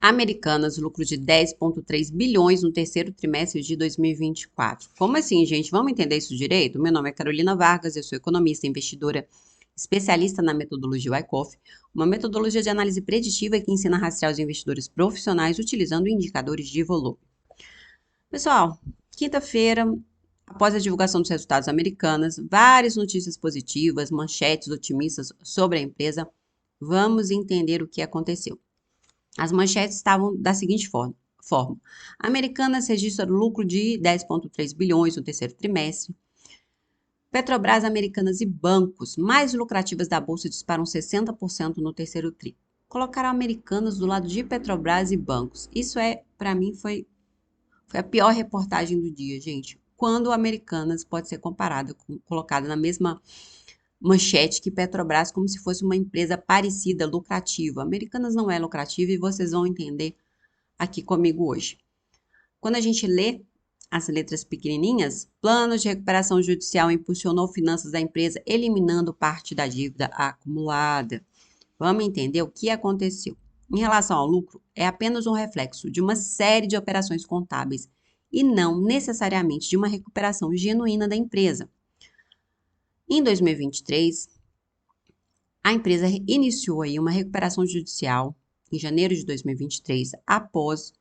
Americanas, lucro de 10,3 bilhões no terceiro trimestre de 2024. Como assim, gente? Vamos entender isso direito? Meu nome é Carolina Vargas, eu sou economista e investidora especialista na metodologia Wyckoff, uma metodologia de análise preditiva que ensina a rastrear os investidores profissionais utilizando indicadores de volume. Pessoal, quinta-feira, após a divulgação dos resultados americanas, várias notícias positivas, manchetes otimistas sobre a empresa, vamos entender o que aconteceu. As manchetes estavam da seguinte forma. Americanas registra lucro de 10,3 bilhões no terceiro trimestre. Petrobras, Americanas e bancos mais lucrativas da Bolsa disparam 60% no terceiro tri. Colocaram Americanas do lado de Petrobras e bancos. Isso para mim, foi a pior reportagem do dia, gente. Quando Americanas pode ser colocada na mesma manchete que Petrobras, como se fosse uma empresa parecida, lucrativa. Americanas não é lucrativa e vocês vão entender aqui comigo hoje. Quando a gente lê as letras pequenininhas, plano de recuperação judicial impulsionou finanças da empresa, eliminando parte da dívida acumulada. Vamos entender o que aconteceu. Em relação ao lucro, é apenas um reflexo de uma série de operações contábeis e não necessariamente de uma recuperação genuína da empresa. Em 2023, a empresa iniciou aí uma recuperação judicial em janeiro de 2023, após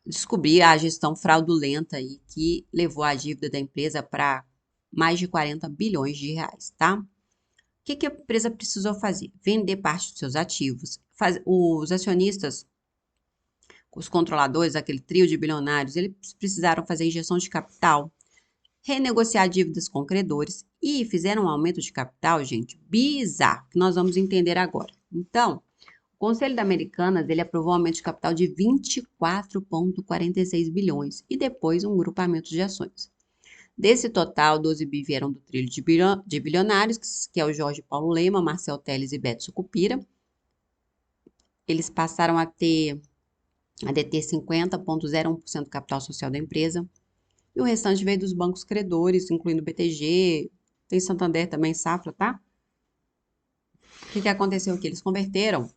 descobrir a gestão fraudulenta aí que levou a dívida da empresa para mais de 40 bilhões de reais, tá? O que a empresa precisou fazer? Vender parte dos seus ativos. Os acionistas, os controladores, aquele trio de bilionários, eles precisaram fazer injeção de capital, renegociar dívidas com credores e fizeram um aumento de capital, gente, bizarro, que nós vamos entender agora. Então, o Conselho da Americanas, ele aprovou um aumento de capital de 24,46 bilhões e depois um grupamento de ações. Desse total, 12 bi vieram do trilho de bilionários, que é o Jorge Paulo Lema, Marcel Telles e Beto Sucupira. Eles passaram a deter 50,01% do capital social da empresa. E o restante veio dos bancos credores, incluindo BTG, tem Santander também, Safra, tá? O que aconteceu aqui? Eles converteram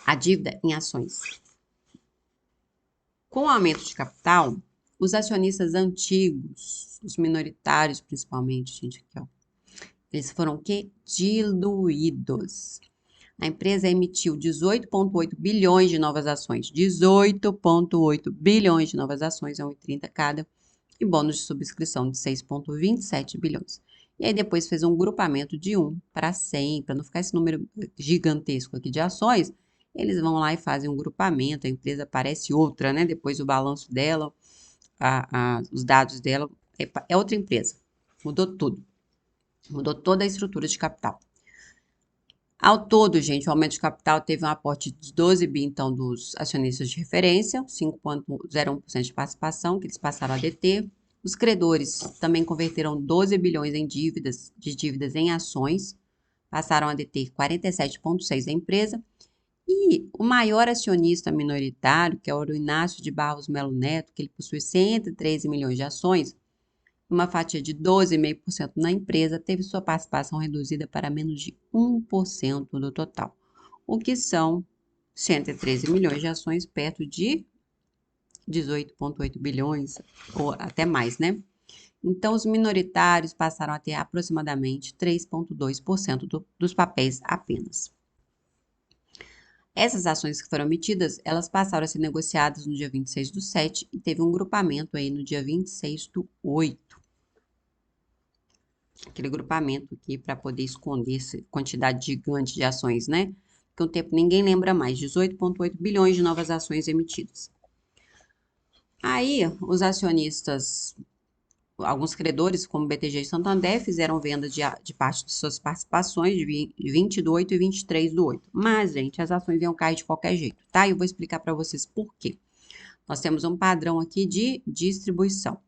a dívida em ações. Com o aumento de capital, os acionistas antigos, os minoritários principalmente, gente, aqui, ó, eles foram o quê? Diluídos. A empresa emitiu 18,8 bilhões de novas ações. 18,8 bilhões de novas ações, é 1,30 cada. E bônus de subscrição de 6,27 bilhões. E aí depois fez um grupamento de 1 para 100, para não ficar esse número gigantesco aqui de ações, eles vão lá e fazem um grupamento, a empresa parece outra, né? Depois o balanço dela, os dados dela, é outra empresa. Mudou tudo. Mudou toda a estrutura de capital. Ao todo, gente, o aumento de capital teve um aporte de 12 bi, então, dos acionistas de referência, 5,01% de participação, que eles passaram a deter. Os credores também converteram 12 bilhões em dívidas em ações, passaram a deter 47,6% da empresa. E o maior acionista minoritário, que é o Inácio de Barros Melo Neto, que ele possui 113 milhões de ações, uma fatia de 12,5% na empresa, teve sua participação reduzida para menos de 1% do total, o que são 113 milhões de ações, perto de 18,8 bilhões, ou até mais, né? Então, os minoritários passaram a ter aproximadamente 3,2% dos papéis apenas. Essas ações que foram emitidas, elas passaram a ser negociadas no dia 26/7 e teve um grupamento aí no dia 26/8. Aquele grupamento aqui para poder esconder essa quantidade gigante de ações, né? Que um tempo ninguém lembra mais, 18,8 bilhões de novas ações emitidas. Aí, os acionistas, alguns credores, como BTG e Santander, fizeram venda de parte de suas participações de 20/8 e 23/8. Mas, gente, as ações iam cair de qualquer jeito, tá? Eu vou explicar para vocês por quê. Nós temos um padrão aqui de distribuição.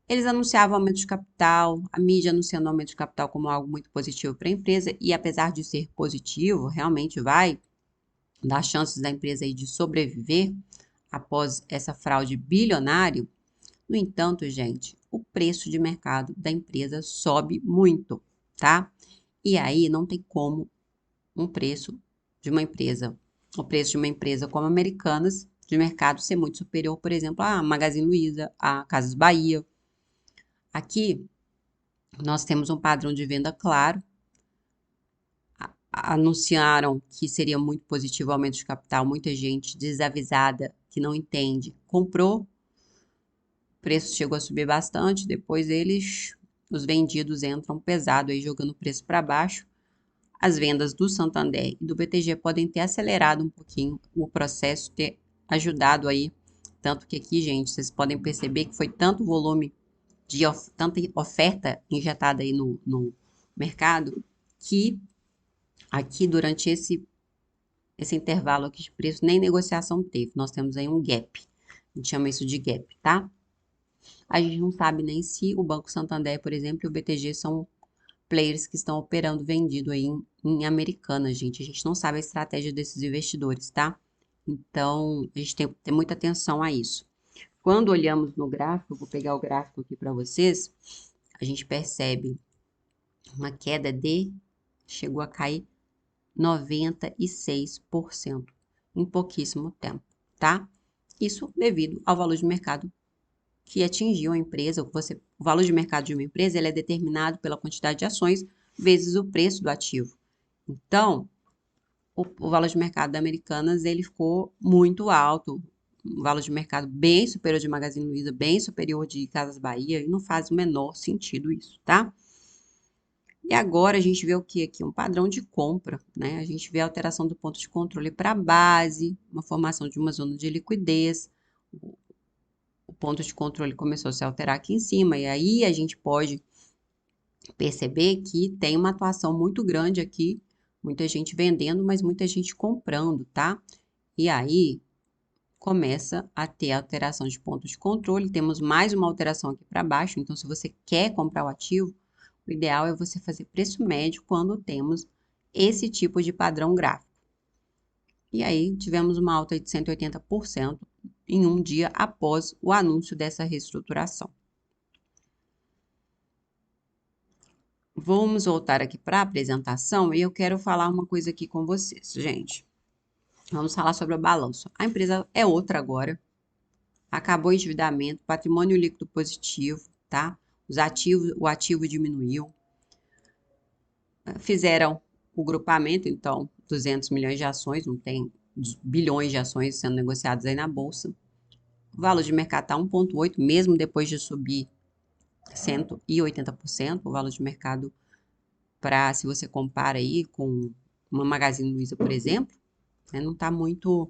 Eles anunciavam aumento de capital, a mídia anunciando aumento de capital como algo muito positivo para a empresa, e apesar de ser positivo, realmente vai dar chances da empresa aí de sobreviver após essa fraude bilionária. No entanto, gente, o preço de mercado da empresa sobe muito, tá? E aí não tem como um preço de uma empresa o preço de uma empresa como Americanas de mercado ser muito superior, por exemplo, a Magazine Luiza, a Casas Bahia. Aqui, nós temos um padrão de venda claro. Anunciaram que seria muito positivo o aumento de capital. Muita gente desavisada, que não entende, comprou. O preço chegou a subir bastante. Depois os vendidos entram pesado aí, jogando o preço para baixo. As vendas do Santander e do BTG podem ter acelerado um pouquinho o processo, ter ajudado aí. Tanto que aqui, gente, vocês podem perceber que foi tanto volume tanta oferta injetada aí no mercado, que aqui durante esse intervalo aqui de preço nem negociação teve. Nós temos aí um gap. A gente chama isso de gap, tá? A gente não sabe nem se o Banco Santander, por exemplo, e o BTG são players que estão operando vendido aí em Americanas, gente. A gente não sabe a estratégia desses investidores, tá? Então, a gente tem que ter muita atenção a isso. Quando olhamos no gráfico, vou pegar o gráfico aqui para vocês, a gente percebe uma queda chegou a cair 96% em pouquíssimo tempo, tá? Isso devido ao valor de mercado que atingiu a empresa. O valor de mercado de uma empresa ele é determinado pela quantidade de ações vezes o preço do ativo. Então, o valor de mercado da Americanas ele ficou muito alto, um valor de mercado bem superior de Magazine Luiza, bem superior de Casas Bahia, e não faz o menor sentido isso, tá? E agora a gente vê o que aqui? Um padrão de compra, né? A gente vê a alteração do ponto de controle para a base, uma formação de uma zona de liquidez. O ponto de controle começou a se alterar aqui em cima, e aí a gente pode perceber que tem uma atuação muito grande aqui, muita gente vendendo, mas muita gente comprando, tá? E aí começa a ter alteração de ponto de controle, temos mais uma alteração aqui para baixo, então se você quer comprar o ativo, o ideal é você fazer preço médio quando temos esse tipo de padrão gráfico. E aí tivemos uma alta de 180% em um dia após o anúncio dessa reestruturação. Vamos voltar aqui para a apresentação e eu quero falar uma coisa aqui com vocês, gente. Vamos falar sobre o balanço. A empresa é outra agora. Acabou o endividamento, patrimônio líquido positivo, tá? O ativo diminuiu. Fizeram o grupamento, então, 200 milhões de ações, não tem bilhões de ações sendo negociadas aí na bolsa. O valor de mercado está 1,8, mesmo depois de subir 180%. O valor de mercado, se você compara aí com uma Magazine Luiza, por exemplo, né, não está muito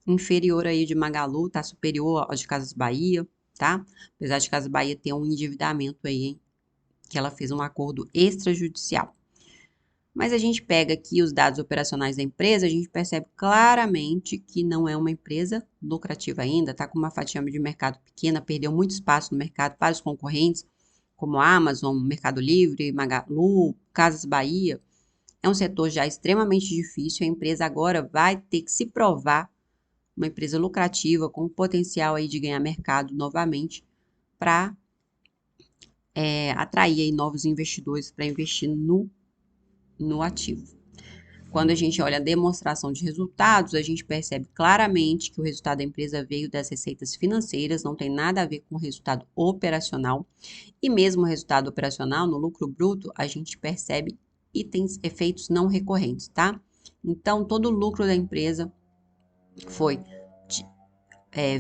inferior aí de Magalu, está superior ao de Casas Bahia, tá? Apesar de Casas Bahia ter um endividamento aí, hein, que ela fez um acordo extrajudicial. Mas a gente pega aqui os dados operacionais da empresa, a gente percebe claramente que não é uma empresa lucrativa ainda, está com uma fatia de mercado pequena, perdeu muito espaço no mercado para os concorrentes, como a Amazon, Mercado Livre, Magalu, Casas Bahia. É um setor já extremamente difícil, a empresa agora vai ter que se provar uma empresa lucrativa, com potencial aí de ganhar mercado novamente, para atrair aí novos investidores para investir no ativo. Quando a gente olha a demonstração de resultados, a gente percebe claramente que o resultado da empresa veio das receitas financeiras, não tem nada a ver com o resultado operacional. E mesmo o resultado operacional, no lucro bruto, a gente percebe efeitos não recorrentes, tá? Então, todo o lucro da empresa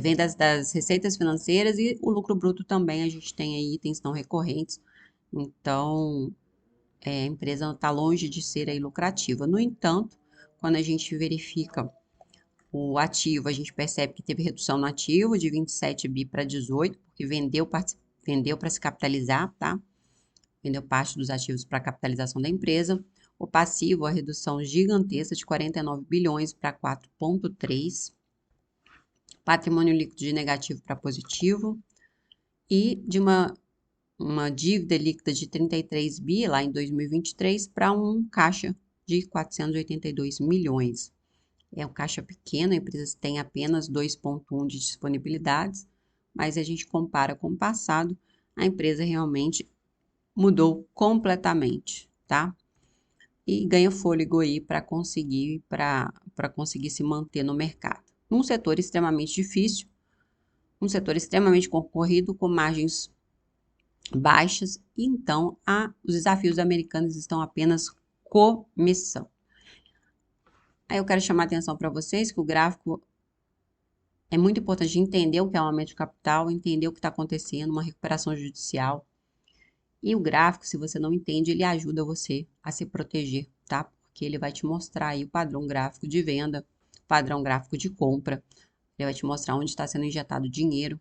vem das receitas financeiras e o lucro bruto também, a gente tem aí itens não recorrentes. Então, a empresa está longe de ser aí lucrativa. No entanto, quando a gente verifica o ativo, a gente percebe que teve redução no ativo de 27 bi para 18, porque vendeu para se capitalizar, tá? Vendeu parte dos ativos para a capitalização da empresa. O passivo, a redução gigantesca de 49 bilhões para 4,3. Patrimônio líquido de negativo para positivo. E de uma dívida líquida de 33 bi lá em 2023 para um caixa de 482 milhões. É um caixa pequeno, a empresa tem apenas 2,1 de disponibilidades, mas a gente compara com o passado, a empresa realmente mudou completamente, tá? E ganha fôlego aí para conseguir, para para conseguir se manter no mercado. Um setor extremamente difícil, um setor extremamente concorrido, com margens baixas, e então os desafios americanos estão apenas começando. Aí eu quero chamar a atenção para vocês que o gráfico é muito importante entender o que é um aumento de capital, entender o que está acontecendo, uma recuperação judicial. E o gráfico, se você não entende, ele ajuda você a se proteger, tá? Porque ele vai te mostrar aí o padrão gráfico de venda, padrão gráfico de compra. Ele vai te mostrar onde está sendo injetado dinheiro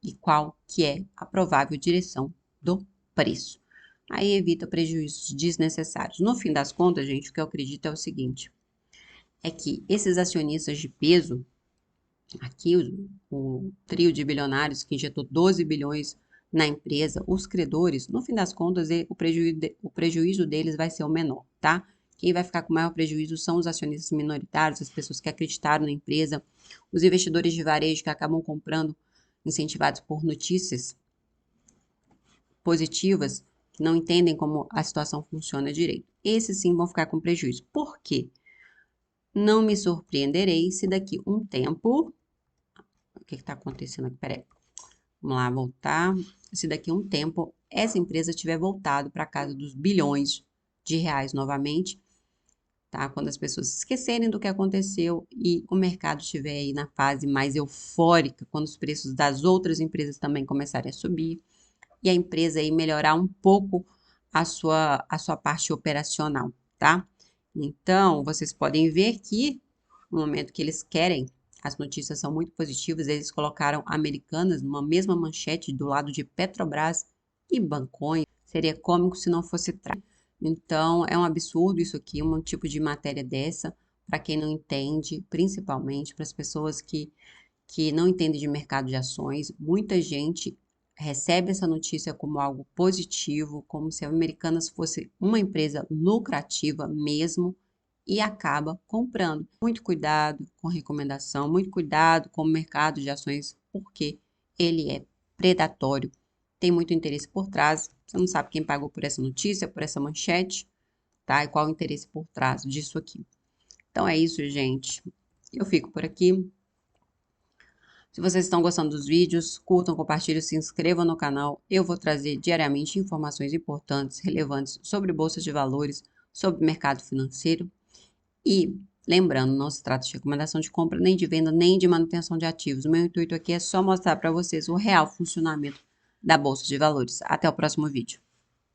e qual que é a provável direção do preço. Aí evita prejuízos desnecessários. No fim das contas, gente, o que eu acredito é o seguinte, é que esses acionistas de peso, aqui o trio de bilionários que injetou 12 bilhões na empresa, os credores, no fim das contas, o prejuízo deles vai ser o menor, tá? Quem vai ficar com maior prejuízo são os acionistas minoritários, as pessoas que acreditaram na empresa, os investidores de varejo que acabam comprando incentivados por notícias positivas, que não entendem como a situação funciona direito. Esses sim vão ficar com prejuízo. Por quê? Não me surpreenderei se daqui um tempo... O que está acontecendo aqui? Peraí. Vamos lá, voltar. Se daqui a um tempo essa empresa tiver voltado para a casa dos bilhões de reais novamente, tá? Quando as pessoas se esquecerem do que aconteceu e o mercado estiver aí na fase mais eufórica, quando os preços das outras empresas também começarem a subir e a empresa aí melhorar um pouco a sua parte operacional, tá? Então, vocês podem ver que no momento que eles querem, as notícias são muito positivas, eles colocaram Americanas numa mesma manchete do lado de Petrobras e Banconha. Seria cômico se não fosse trágico. Então, é um absurdo isso aqui, um tipo de matéria dessa, para quem não entende, principalmente para as pessoas que não entendem de mercado de ações. Muita gente recebe essa notícia como algo positivo, como se a Americanas fosse uma empresa lucrativa mesmo, e acaba comprando. Muito cuidado com recomendação, muito cuidado com o mercado de ações, porque ele é predatório, tem muito interesse por trás. Você não sabe quem pagou por essa notícia, por essa manchete, tá? E qual o interesse por trás disso aqui. Então é isso, gente. Eu fico por aqui. Se vocês estão gostando dos vídeos, curtam, compartilhem, se inscrevam no canal. Eu vou trazer diariamente informações importantes, relevantes sobre bolsa de valores, sobre mercado financeiro. E, lembrando, não se trata de recomendação de compra, nem de venda, nem de manutenção de ativos. O meu intuito aqui é só mostrar para vocês o real funcionamento da Bolsa de Valores. Até o próximo vídeo.